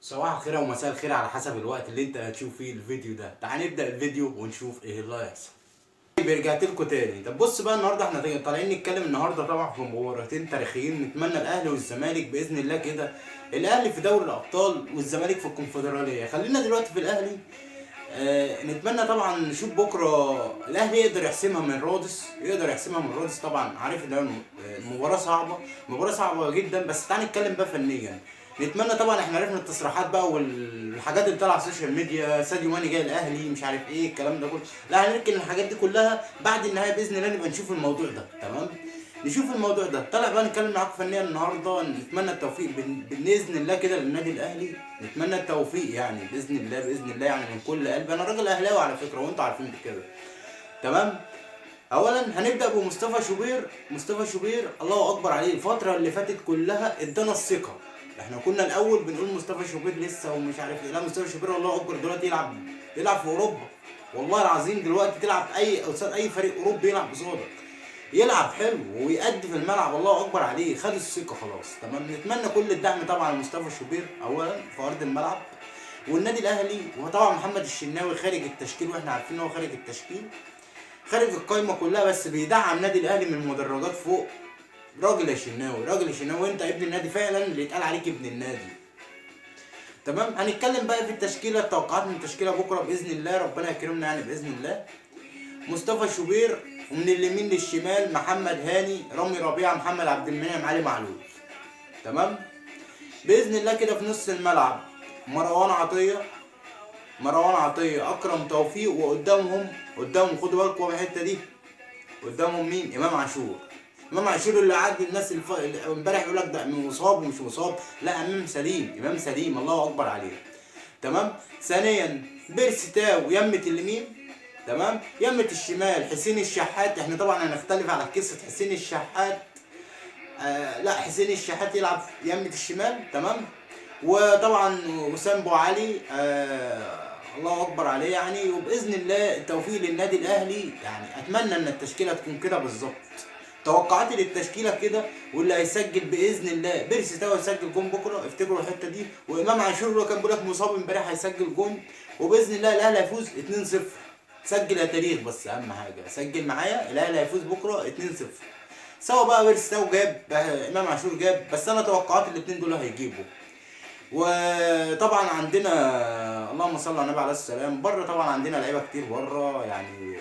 صباح الخير او مساء الخير على حسب الوقت اللي انت هتشوف فيه الفيديو ده. تعال نبدأ الفيديو ونشوف ايه اللي هيحصل. رجعت لكم تاني. طب بص بقى، النهارده احنا طالعين نتكلم النهارده طبعا في مباراتين تاريخيين. نتمنى الاهلي والزمالك باذن الله كده، الاهلي في دوري الابطال والزمالك في الكونفدراليه. خلينا دلوقتي في الاهلي. نتمنى طبعا نشوف بكره الاهلي يقدر يحسمها من رودس. طبعا عارف ان المباراه صعبه، مباراه صعبه جدا، بس تعال نتكلم بقى فنيا. نتمنى طبعا، احنا عرفنا التصريحات بقى والحاجات اللي طالعه على السوشيال ميديا، ساديو ماني جاي الاهلي مش عارف ايه الكلام ده كله. لا، هنركن الحاجات دي كلها بعد النهايه باذن الله، نبقى نشوف الموضوع ده. تمام، نشوف الموضوع ده. طلع بقى نتكلم معاكم فنيا النهارده. نتمنى التوفيق باذن الله كده للنادي الاهلي. نتمنى التوفيق يعني باذن الله يعني من كل قلب. انا راجل اهلاوي على فكره وانتوا عارفين بكده. تمام. اولا هنبدا مصطفى شوبير الله اكبر عليه. الفتره اللي فاتت كلها ادانا الثقه. احنا كنا الاول بنقول مصطفى شوبير لسه ومش عارف ايه. لا، مصطفى شوبير الله اكبر دلوقتي يلعب في اوروبا. والله العظيم دلوقتي تلعب قصاد اي فريق اوروبي يلعب قصادك، يلعب حلو ويأدي في الملعب. الله اكبر عليه، خد الثقه خلاص. تمام. نتمنى كل الدعم طبعا لمصطفى شوبير اولا في ارض الملعب. والنادي الاهلي وطبعا محمد الشناوي خارج التشكيل، واحنا عارفين ان هو خارج التشكيل، خارج القايمه كلها، بس بيدعم النادي الاهلي من المدرجات فوق. راجل يا شناوي، انت ابن النادي فعلا، اللي يتقال عليك ابن النادي. تمام. هنتكلم بقى في التشكيله، التوقعات من التشكيله بكره باذن الله، ربنا يكرمنا يعني باذن الله. مصطفى شوبير، ومن اليمين للشمال محمد هاني، رامي ربيعه، محمد عبد المنعم، علي معلول. تمام. باذن الله كده في نص الملعب مروان عطيه، اكرم توفيق، وقدامهم خدوا بالكم من الحته دي، قدامهم مين؟ امام عاشور اللي قعد الناس امبارح يقول لك ده مصاب ومش مصاب. لا، امام سليم الله اكبر عليه. تمام. ثانيا بيرسي تاو يمة اليمين. تمام. يمة الشمال حسين الشحات. احنا طبعا هنختلف على قصه حسين الشحات. لا، حسين الشحات يلعب يمة الشمال. تمام. وطبعا وسام ابو علي الله اكبر عليه يعني. وباذن الله التوفيق للنادي الاهلي يعني. اتمنى ان التشكيله تكون كده بالظبط. توقعاتي للتشكيله كده. واللي هيسجل باذن الله بيرسي تاو هيسجل جون بكره، افتكروا الحته دي. وامام عاشور اللي كان بيقول لك مصاب امبارح هيسجل جون. وباذن الله الاهلي هيفوز 2-0. سجل يا تاريخ، بس اهم حاجه سجل معايا، الاهلي هيفوز بكره 2-0. سواء بقى بيرسي تاو جاب امام عاشور جاب، بس انا توقعات الاثنين دول هيجيبوا. وطبعا عندنا اللهم صل على النبي عليه السلام، بره طبعا عندنا لعيبه كتير بره يعني.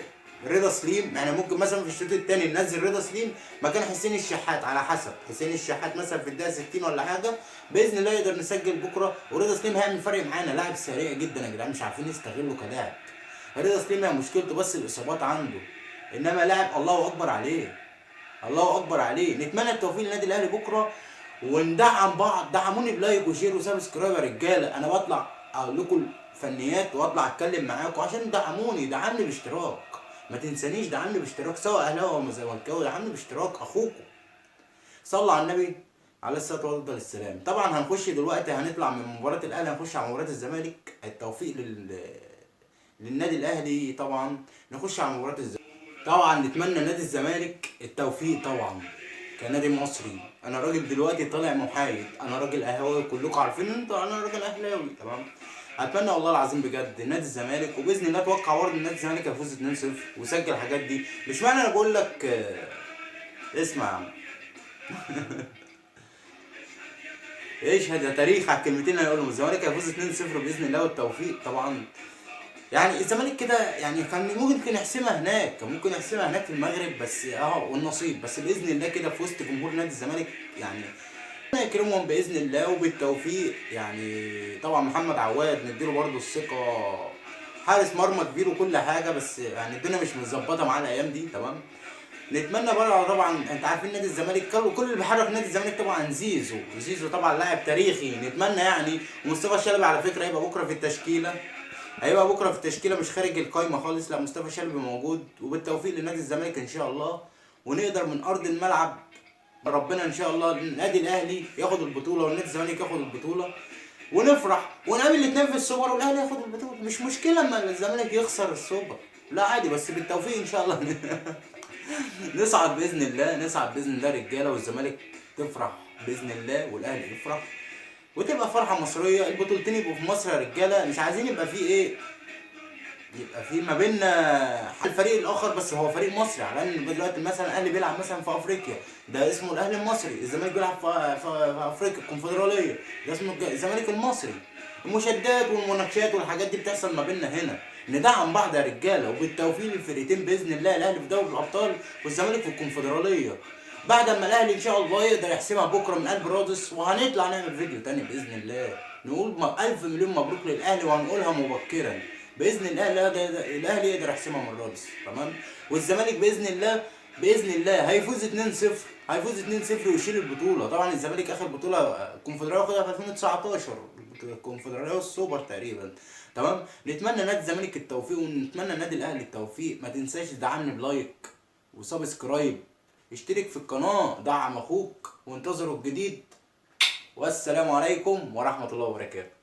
رضا سليم، احنا ممكن مثلا في الشوط الثاني ننزل رضا سليم مكان حسين الشحات، على حسب حسين الشحات مثلا في الدقيقه 60 ولا حاجه. باذن الله يقدر نسجل بكره. ورضا سليم هيعمل فرق معانا، لاعب سريع جدا يا جدعان، مش عارفين نستغله كلاعب. رضا سليم هي مشكلته بس الاصابات عنده، انما لاعب الله اكبر عليه. نتمنى التوفيق للنادي الاهلي بكره، وندعم بعض. دعموني بلايك وشير وسبسكرايب يا رجاله. انا بطلع اقول لكم فنيات واطلع اتكلم معاكم عشان دعمني باشتراك. ما تنسانيش، دعمني باشتراك، سواء اهلاوي او زملكاوي، دعمني باشتراك اخوكم. صلوا على النبي عليه الصلاه والسلام. طبعا هنخش دلوقتي، هنطلع من مباراه الاهلي هنخش على مباراه الزمالك. التوفيق للنادي الاهلي طبعا. نخش على مباراه الزمالك. طبعا نتمنى نادي الزمالك التوفيق طبعا كنادي مصري. انا راجل دلوقتي طالع محايد، انا راجل اهلاوي، كلكم عارفين انا راجل اهلاوي. تمام. اتمنى والله العظيم بجد نادي الزمالك، وباذن الله اتوقع برضه نادي الزمالك هيفوز 2-0 ويسجل الحاجات دي. مش معنى انا بقول لك اسمع يا عم. ايش هذا تاريخ على الكلمتين اللي هيقولهم. الزمالك هيفوز 2-0 باذن الله والتوفيق طبعا. يعني الزمالك كده يعني كان ممكن يحسمها هناك، في المغرب، بس والنصيب. بس باذن الله كده في وسط جمهور نادي الزمالك يعني، ربنا يكرمهم باذن الله وبالتوفيق يعني. طبعا محمد عواد نديله برده الثقه، حارس مرمى كبير وكل حاجه، بس يعني الدنيا مش متظبطه معاه الايام دي. تمام. نتمنى بقى طبعا، انت عارفين نادي الزمالك كل اللي بيحرك نادي الزمالك طبعا زيزو طبعا لاعب تاريخي. نتمنى يعني. ومصطفى شلبي على فكره هيبقى بكره في التشكيله، مش خارج القايمه خالص. لا، مصطفى شلبي موجود. وبالتوفيق لنادي الزمالك ان شاء الله، ونقدر من ارض الملعب ربنا ان شاء الله النادي الاهلي ياخد البطوله والنادي الزمالك ياخد البطوله، ونفرح ونقابل الاثنين في السوبر والاهلي ياخد البطوله. مش مشكله اما الزمالك يخسر السوبر، لا عادي، بس بالتوفيق ان شاء الله. نصعد باذن الله رجاله، والزمالك تفرح باذن الله والاهلي يفرح. وتبقى فرحه مصريه، البطولتين يبقوا في مصر يا رجاله. مش عايزين يبقى في ايه، يبقى في ما بيننا الفريق الاخر بس هو فريق مصري. على ان دلوقتي مثلا الاهلي بيلعب مثلا في افريقيا، ده اسمه الاهلي المصري. الزمالك بيلعب في افريقيا الكونفدراليه، ده اسمه الزمالك المصري. المشادات والمناقشات والحاجات دي بتحصل ما بيننا هنا. ندعم بعض يا رجاله، وبالتوفيق للفرقتين باذن الله. الاهلي في دوري الابطال والزمالك في الكونفدراليه، بعد ما الاهلي ان شاء الله يقدر يحسمها بكره من قلب رادس. وهنطلع نعمل فيديو تاني باذن الله نقول الف مليون مبروك للاهلي، وهنقولها مبكرا باذن الله. الاهلي يقدر يحسمها من رادس، تمام. والزمالك باذن الله هيفوز 2-0، هيفوز 2-0 ويشيل البطوله. طبعا الزمالك اخر بطوله الكونفدراليه واخدها في 2019، الكونفدراليه والسوبر تقريبا، تمام. نتمنى نادي الزمالك التوفيق، ونتمنى نادي الاهلي التوفيق. ما تنساش تدعمني بلايك وسبسكرايب، اشترك في القناه، دعم اخوك، وانتظروا الجديد. والسلام عليكم ورحمه الله وبركاته.